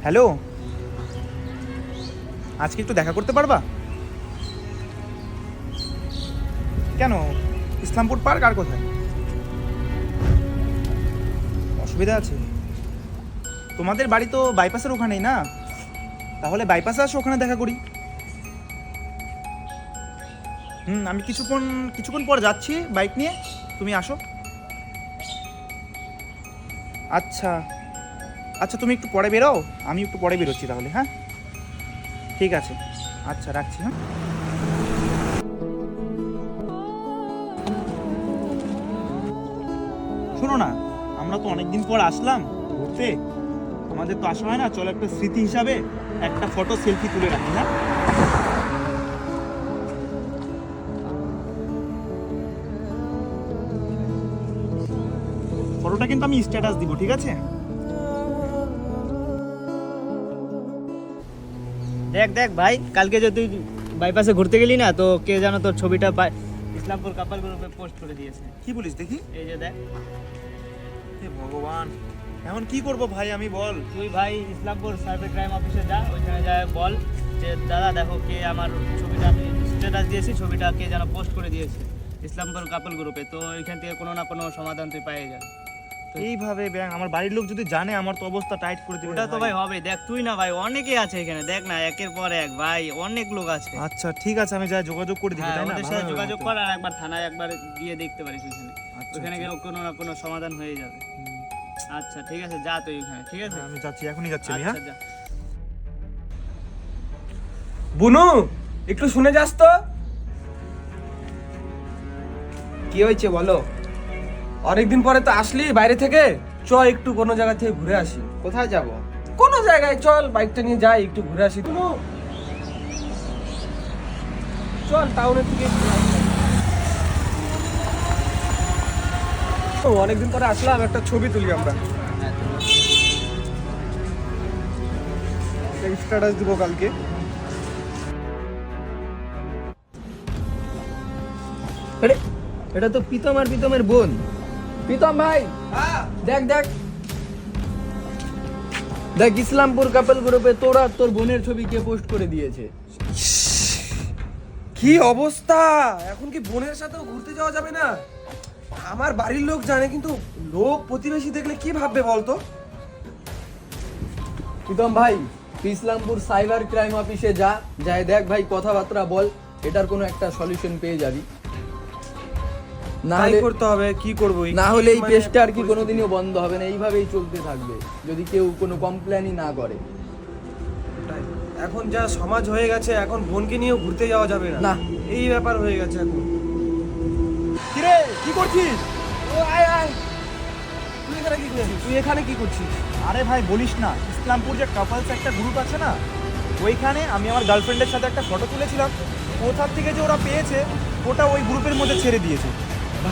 Hello, আজকে একটু দেখা করতে পারবা? কেন, ইসলামপুর পার্ক আর কোথায়? অসুবিধা আছে? তোমাদের বাড়ি তো বাইপাসের ওখানেই না? তাহলে বাইপাসে আসো, ওখানে দেখা করি। আমি কিছুক্ষণ পর যাচ্ছি বাইক নিয়ে, তুমি আসো। আচ্ছা আচ্ছা, তুমি একটু পরে বেরো, আমি একটু পরে বেরোচ্ছি তাহলে। হ্যাঁ, ঠিক আছে, আচ্ছা রাখছি। হ্যাঁ, শোনো না, আমরা তো অনেকদিন পর আসলাম ঘুরতে, আমাদের তো আসা হয় না, চলো একটা স্মৃতি হিসাবে একটা ফটো সেলফি তুলে রাখি। হ্যাঁ, ফটোটা কিন্তু আমি স্ট্যাটাস দিব, ঠিক আছে? দেখ দেখ ভাই, কালকে যে তুই বাইপাসে ঘুরতে গেলি না, তো কে জানো তোর ছবিটা ইসলামপুর কাপাল গ্রুপে পোস্ট করে দিয়েছে। কি বলিস দেখি? এই যে দেখ। হে ভগবান, এখন কি করব ভাই আমি, বল। তুই ভাই ইসলামপুর সাইবার ক্রাইম অফিসে যা, ওইখানে যা বল যে দাদা দেখো কে আমার ছবিটা, আমি স্ট্যাটাস দিয়েছি, ছবিটা কে যেন পোস্ট করে দিয়েছে ইসলামপুর কাপাল গ্রুপে। তো ওইখান থেকে কোনো না কোনো সমাধান তুই পেয়ে যাবি। এইভাবে ব্যাং, আমার বাড়ির লোক যদি জানে, আমার তো অবস্থা টাইট করে দিবে। ওটা তো ভাই হবে, দেখ তুই না ভাই, অনেকে আছে এখানে, দেখ না একের পর এক ভাই, অনেক লোক আছে। আচ্ছা ঠিক আছে, আমি যা যোগাযোগ করে দিবি, হ্যাঁ, তাই না? ওদের ভালো সাথে হবে যোগাযোগ তো। কর, আর একবার থানায় একবার গিয়ে দেখতে পারিস ওইখানে। আচ্ছা, ওখানে আচ্ছা। গেলে কোনো না কোনো সমাধান হয়ে যাবে। আচ্ছা ঠিক আছে, যা তুই ওখানে, ঠিক আছে? আমি যাচ্ছি, এখনই যাচ্ছি আমি। আচ্ছা হ্যাঁ, যা। বুনু, একটু শুনে যাস তো। কি হয়েছে বলো? অনেকদিন পরে তো আসলি বাইরে থেকে, চ একটু কোনো জায়গা থেকে ঘুরে আসি। কোথায় যাব? কোনো জায়গায় চল, বাইকটা নিয়ে যাই, একটু ঘুরে আসি। বুনু, চল টাউনের দিকে একটু আসি। ও, অনেকদিন পরে আসলাম, একটা ছবি তুলি আমরা, স্ট্যাটাস দিব কালকে। আরে এটা তো প্রীতম আর প্রীতমের বোন। প্রীতম ভাই, দেখ দেখ দেখ, ইসলামপুর কাপল গ্রুপে তোরা তোর বোনের ছবি কে পোস্ট করে দিয়েছে। কি অবস্থা! এখন কি বোনের সাথেও ঘুরতে যাওয়া যাবে না? আমার বাড়ির লোক জানে, কিন্তু লোক প্রতিবেশী দেখলে কি ভাববে বলতো? প্রীতম ভাই, তুই ইসলামপুর সাইবার ক্রাইম অফিসে যা, যাই দেখ ভাই, কথাবার্তা বল, এটার কোনো একটা সলিউশন পেয়ে যাবি। না তাই হলে করতে হবে, কি করবো? না হলে এই মানে পেজটা আর কি পরিস্থিতি। কোনোদিনও বন্ধ হবে না, এইভাবেই চলতে থাকবে যদি কেউ কোনো কমপ্লেনই না করে। ওটাই। এখন যা সমাজ হয়ে গেছে, এখন বোনকে নিয়েও ঘুরতে যাওয়া যাবে না, না। এই ব্যাপার হয়ে গেছে এখন। কিরে কি করছিস? ও আয় আয়, তুই এখানে কি করছিস? তুই এখানে কি করছিস? আরে ভাই বলিস না, ইসলামপুর যে কাপলস একটা গ্রুপ আছে না, ওইখানে আমি আমার গার্লফ্রেন্ডের সাথে একটা ফটো তুলেছিলাম, কোথার থেকে যে ওরা পেয়েছে, ওটা ওই গ্রুপের মধ্যে ছেড়ে দিয়েছে।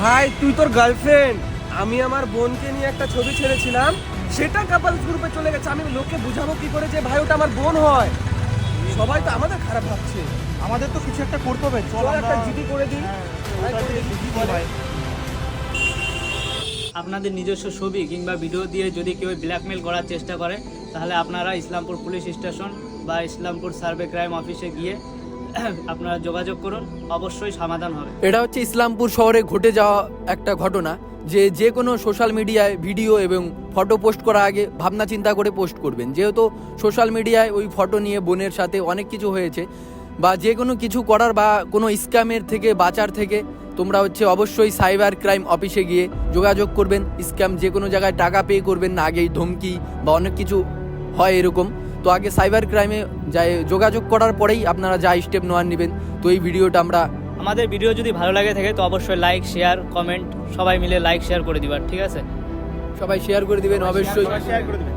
ভাই তুই তোর গার্লফ্রেন্ড, আমি আমার বোনকে নিয়ে একটা ছবি ছেড়েছিলাম, সেটা কাপলস গ্রুপে চলে গেছে। আমি লোককে বুঝাবো কি করে যে ভাই ওটা আমার বোন হয়? সবাই তো আমাদের খারাপ ভাবছে। আমাদের তো কিছু একটা করতে হবে, চল চল আমরা একটা জিডি করে দিই। হ্যাঁ, ভাই, ওটা দিয়ে দেখি কি হয়। আপনাদের নিজস্ব ছবি কিংবা ভিডিও দিয়ে যদি কেউ ব্ল্যাকমেল করার চেষ্টা করে, তাহলে আপনারা ইসলামপুর পুলিশ স্টেশন বা ইসলামপুর সার্ভে ক্রাইম অফিসে গিয়ে আপনারা যোগাযোগ করুন, অবশ্যই সমাধান হবে। এটা হচ্ছে ইসলামপুর শহরে ঘটে যাওয়া একটা ঘটনা, যে কোনো সোশ্যাল মিডিয়ায় ভিডিও এবং ফটো পোস্ট করার আগে ভাবনা চিন্তা করে পোস্ট করবেন। যেহেতু সোশ্যাল মিডিয়ায় ওই ফটো নিয়ে বোনের সাথে অনেক কিছু হয়েছে, বা যে কোনো কিছু করার বা কোনো স্ক্যামের থেকে বাঁচার থেকে তোমরা হচ্ছে অবশ্যই সাইবার ক্রাইম অফিসে গিয়ে যোগাযোগ করবেন। স্ক্যাম যে কোনো জায়গায় টাকা পে করবেন না, আগেই ধমকি বা অনেক কিছু হয় এরকম, তো আগে সাইবার ক্রাইমে যাই যোগাযোগ করার পরেই আপনারা যা স্টেপ নেওয়ার নেবেন। তো এই ভিডিওটা আমরা, আমাদের ভিডিও যদি ভালো লাগে থাকে তো অবশ্যই লাইক শেয়ার কমেন্ট সবাই মিলে লাইক শেয়ার করে দিবার, ঠিক আছে? সবাই শেয়ার করে দিবেন অবশ্যই। শেয়ার করে দিবি।